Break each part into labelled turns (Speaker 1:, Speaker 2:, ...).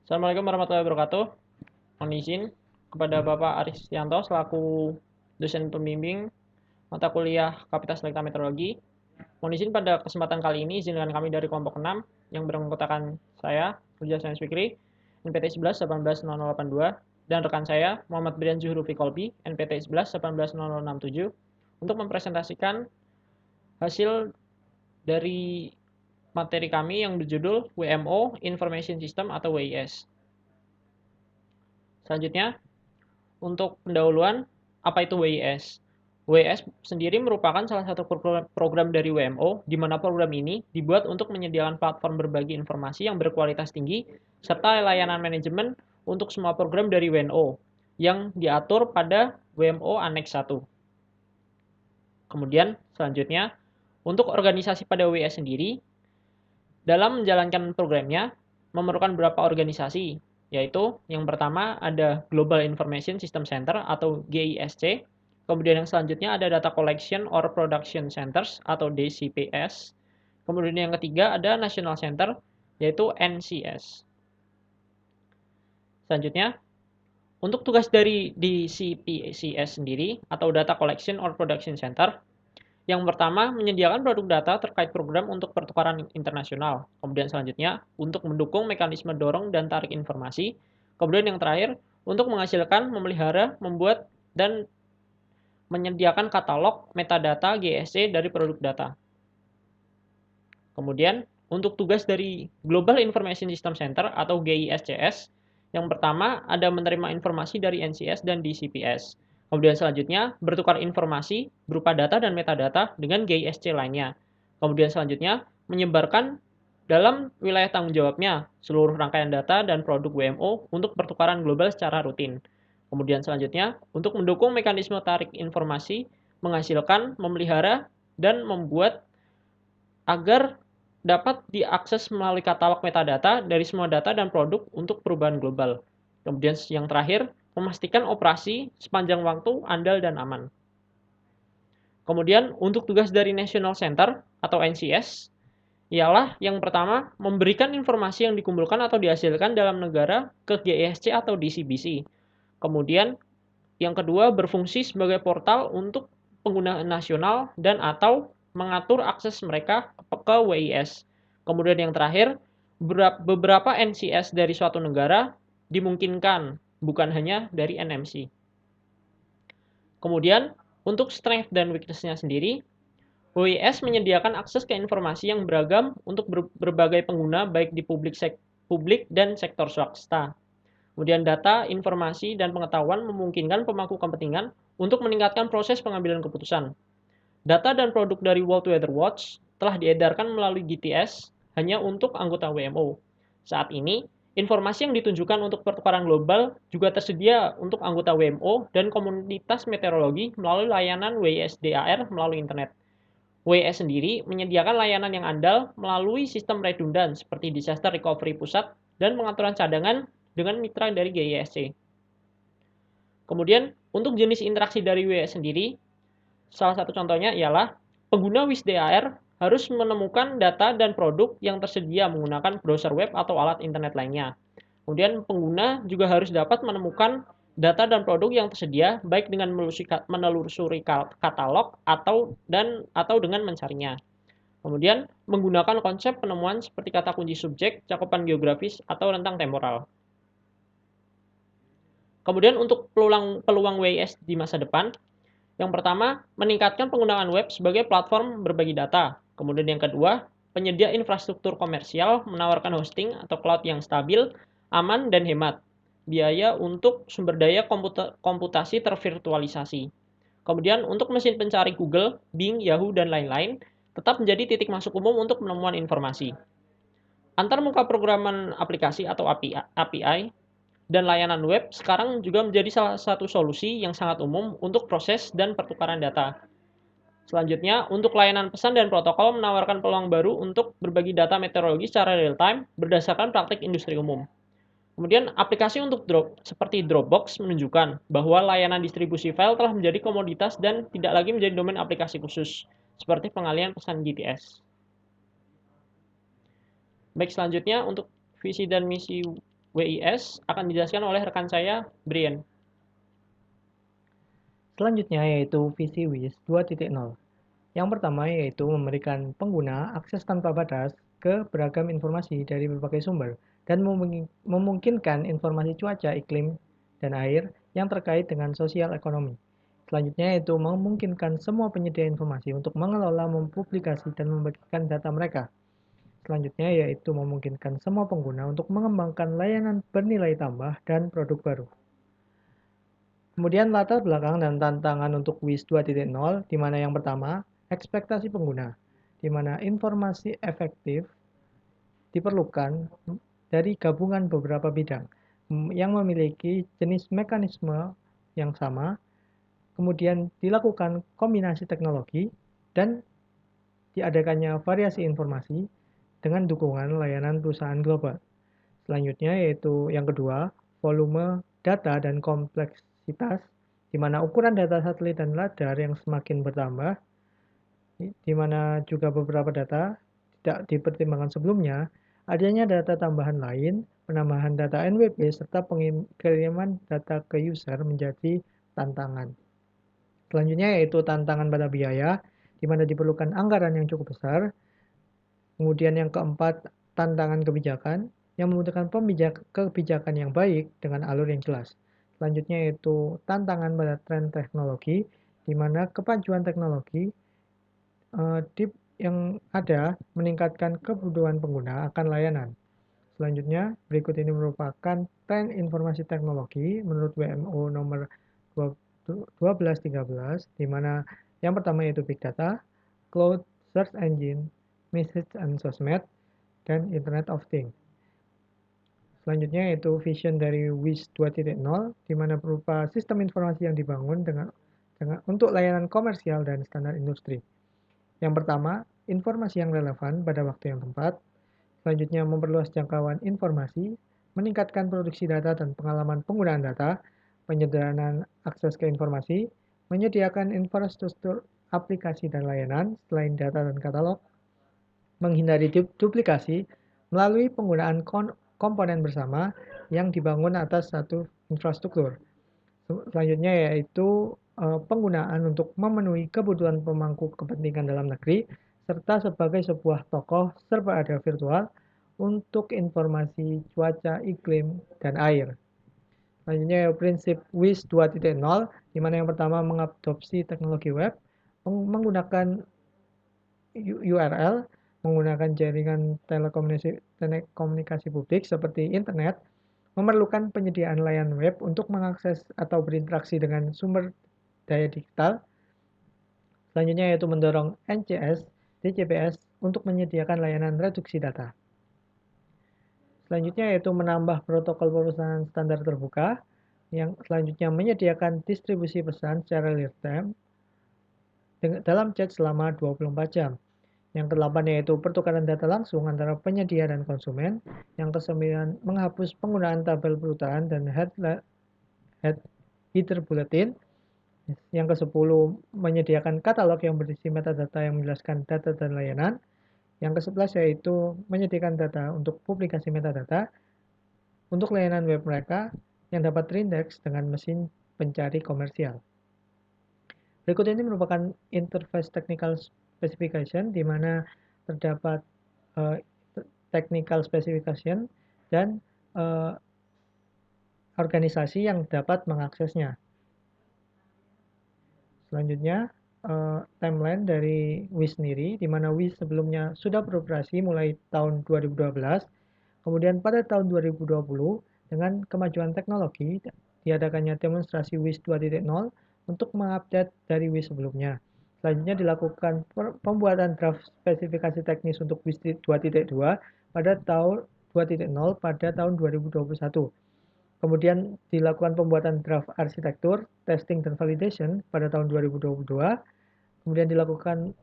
Speaker 1: Assalamualaikum warahmatullahi wabarakatuh. Mohon izin kepada Bapak Aristianto selaku dosen pembimbing mata kuliah Kapasitas Elektronik Meteorologi. Mohon izin pada kesempatan kali ini izinkan kami dari kelompok 6 yang beranggotakan saya, Rujal Sains Fikri, NPT 11 180082 dan rekan saya Muhammad Brian Zuhru Fikolbi, NPT 11 180067 untuk mempresentasikan hasil dari materi kami yang berjudul WMO Information System atau WIS. Selanjutnya, untuk pendahuluan, apa itu WIS? WIS sendiri merupakan salah satu program dari WMO, di mana program ini dibuat untuk menyediakan platform berbagi informasi yang berkualitas tinggi, serta layanan manajemen untuk semua program dari WMO, yang diatur pada WMO Annex 1. Kemudian, selanjutnya, untuk organisasi pada WIS sendiri, dalam menjalankan programnya, memerlukan beberapa organisasi, yaitu yang pertama ada Global Information System Center atau GISC, kemudian yang selanjutnya ada Data Collection or Production Centers atau DCPS, kemudian yang ketiga ada National Center, yaitu NCS. Selanjutnya, untuk tugas dari DCPCS sendiri atau Data Collection or Production Center, yang pertama, menyediakan produk data terkait program untuk pertukaran internasional. Kemudian selanjutnya, untuk mendukung mekanisme dorong dan tarik informasi. Kemudian yang terakhir, untuk menghasilkan, memelihara, membuat, dan menyediakan katalog metadata GSC dari produk data. Kemudian, untuk tugas dari Global Information System Center atau GISCS, yang pertama ada menerima informasi dari NCS dan DCPS. Kemudian selanjutnya, bertukar informasi berupa data dan metadata dengan GISC lainnya. Kemudian selanjutnya, menyebarkan dalam wilayah tanggung jawabnya seluruh rangkaian data dan produk WMO untuk pertukaran global secara rutin. Kemudian selanjutnya, untuk mendukung mekanisme tarik informasi, menghasilkan, memelihara, dan membuat agar dapat diakses melalui katalog metadata dari semua data dan produk untuk perubahan global. Kemudian yang terakhir, memastikan operasi sepanjang waktu andal dan aman. Kemudian untuk tugas dari National Center atau NCS, ialah yang pertama memberikan informasi yang dikumpulkan atau dihasilkan dalam negara ke GISC atau DCBC. Kemudian yang kedua berfungsi sebagai portal untuk pengguna nasional dan atau mengatur akses mereka ke WIS. Kemudian yang terakhir, beberapa NCS dari suatu negara dimungkinkan, bukan hanya dari NMC. Kemudian, untuk strength dan weakness-nya sendiri, WIS menyediakan akses ke informasi yang beragam untuk berbagai pengguna baik di publik dan sektor swasta. Kemudian data, informasi, dan pengetahuan memungkinkan pemangku kepentingan untuk meningkatkan proses pengambilan keputusan. Data dan produk dari World Weather Watch telah diedarkan melalui GTS hanya untuk anggota WMO. Saat ini, informasi yang ditunjukkan untuk pertukaran global juga tersedia untuk anggota WMO dan komunitas meteorologi melalui layanan WISDAR melalui internet. WIS sendiri menyediakan layanan yang andal melalui sistem redundan seperti disaster recovery pusat dan pengaturan cadangan dengan mitra dari GISC. Kemudian, untuk jenis interaksi dari WIS sendiri, salah satu contohnya ialah pengguna WISDAR harus menemukan data dan produk yang tersedia menggunakan browser web atau alat internet lainnya. Kemudian pengguna juga harus dapat menemukan data dan produk yang tersedia baik dengan menelusuri katalog atau dengan mencarinya. Kemudian menggunakan konsep penemuan seperti kata kunci subjek, cakupan geografis, atau rentang temporal. Kemudian untuk peluang WIS di masa depan, yang pertama, meningkatkan penggunaan web sebagai platform berbagi data. Kemudian yang kedua, penyedia infrastruktur komersial menawarkan hosting atau cloud yang stabil, aman, dan hemat. Biaya untuk sumber daya komputasi tervirtualisasi. Kemudian untuk mesin pencari Google, Bing, Yahoo, dan lain-lain, tetap menjadi titik masuk umum untuk penemuan informasi. Antarmuka programan aplikasi atau API dan layanan web sekarang juga menjadi salah satu solusi yang sangat umum untuk proses dan pertukaran data. Selanjutnya, untuk layanan pesan dan protokol menawarkan peluang baru untuk berbagi data meteorologi secara real-time berdasarkan praktik industri umum. Kemudian, aplikasi untuk seperti Dropbox menunjukkan bahwa layanan distribusi file telah menjadi komoditas dan tidak lagi menjadi domain aplikasi khusus, seperti pengalian pesan GPS. Baik, selanjutnya untuk visi dan misi WIS akan dijelaskan oleh rekan saya, Brian.
Speaker 2: Selanjutnya yaitu visi WIS 2.0. Yang pertama yaitu memberikan pengguna akses tanpa batas ke beragam informasi dari berbagai sumber dan memungkinkan informasi cuaca, iklim, dan air yang terkait dengan sosial ekonomi. Selanjutnya yaitu memungkinkan semua penyedia informasi untuk mengelola, mempublikasi, dan membagikan data mereka. Selanjutnya yaitu memungkinkan semua pengguna untuk mengembangkan layanan bernilai tambah dan produk baru. Kemudian latar belakang dan tantangan untuk WIS 2.0, di mana yang pertama, ekspektasi pengguna, di mana informasi efektif diperlukan dari gabungan beberapa bidang yang memiliki jenis mekanisme yang sama, kemudian dilakukan kombinasi teknologi, dan diadakannya variasi informasi dengan dukungan layanan perusahaan global. Selanjutnya yaitu yang kedua, volume data dan kompleksitas, di mana ukuran data satelit dan radar yang semakin bertambah, di mana juga beberapa data tidak dipertimbangkan sebelumnya, adanya data tambahan lain, penambahan data NWP, serta pengiriman data ke user menjadi tantangan. Selanjutnya yaitu tantangan pada biaya, di mana diperlukan anggaran yang cukup besar. Kemudian yang keempat, tantangan kebijakan, yang membutuhkan kebijakan yang baik dengan alur yang jelas. Selanjutnya yaitu tantangan pada tren teknologi, di mana kemajuan teknologi yang ada meningkatkan kebutuhan pengguna akan layanan. Selanjutnya, berikut ini merupakan tren informasi teknologi menurut WMO nomor 1213, di mana yang pertama yaitu Big Data, Cloud, Search Engine, Message and Sosmed, dan Internet of Things. Selanjutnya yaitu vision dari WIS 2.0, di mana berupa sistem informasi yang dibangun untuk layanan komersial dan standar industri. Yang pertama, informasi yang relevan pada waktu yang tepat. Selanjutnya, memperluas jangkauan informasi, meningkatkan produksi data dan pengalaman penggunaan data, penyederhanaan akses ke informasi, menyediakan infrastruktur aplikasi dan layanan selain data dan katalog, menghindari duplikasi melalui penggunaan komponen bersama yang dibangun atas satu infrastruktur. Selanjutnya yaitu penggunaan untuk memenuhi kebutuhan pemangku kepentingan dalam negeri serta sebagai sebuah tokoh serba ada virtual untuk informasi cuaca, iklim, dan air. Selanjutnya prinsip WIS 2.0, di mana yang pertama mengadopsi teknologi web, menggunakan URL, menggunakan jaringan telekomunikasi publik seperti internet, memerlukan penyediaan layanan web untuk mengakses atau berinteraksi dengan sumber daya digital. Selanjutnya yaitu mendorong NCS, DCPS untuk menyediakan layanan reduksi data. Selanjutnya yaitu menambah protokol perusahaan standar terbuka, yang selanjutnya menyediakan distribusi pesan secara real time dalam chat selama 24 jam. Yang ke-8 yaitu pertukaran data langsung antara penyedia dan konsumen. Yang ke-9 menghapus penggunaan tabel perusahaan dan header bulletin. Yang ke-10 menyediakan katalog yang berisi metadata yang menjelaskan data dan layanan. Yang ke-11 yaitu menyediakan data untuk publikasi metadata untuk layanan web mereka yang dapat terindeks dengan mesin pencari komersial. Berikut ini merupakan interface technical specification di mana terdapat technical specification dan organisasi yang dapat mengaksesnya. Selanjutnya, timeline dari WIS sendiri, di mana WIS sebelumnya sudah beroperasi mulai tahun 2012, kemudian pada tahun 2020, dengan kemajuan teknologi, diadakannya demonstrasi WIS 2.0 untuk mengupdate dari WIS sebelumnya. Selanjutnya dilakukan pembuatan draft spesifikasi teknis untuk WIS 2.2 pada tahun 2.0 pada tahun 2021. Kemudian dilakukan pembuatan draft arsitektur, testing, dan validation pada tahun 2022. Kemudian dilakukan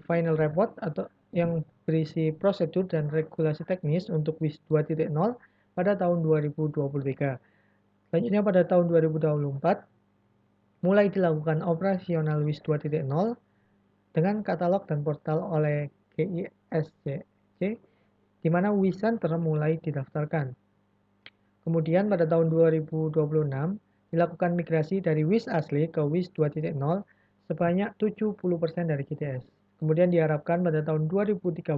Speaker 2: final report atau yang berisi prosedur dan regulasi teknis untuk WIS 2.0 pada tahun 2023. Selanjutnya pada tahun 2024, mulai dilakukan operasional WIS 2.0 dengan katalog dan portal oleh GISCC, di mana WIS Center mulai didaftarkan. Kemudian pada tahun 2026 dilakukan migrasi dari WIS asli ke WIS 2.0 sebanyak 70% dari GTS. Kemudian diharapkan pada tahun 2030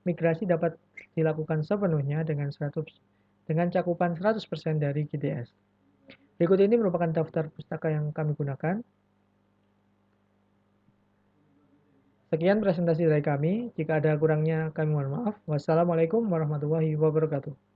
Speaker 2: migrasi dapat dilakukan sepenuhnya dengan cakupan 100% dari GTS. Berikut ini merupakan daftar pustaka yang kami gunakan. Sekian presentasi dari kami. Jika ada kurangnya, kami mohon maaf. Wassalamualaikum warahmatullahi wabarakatuh.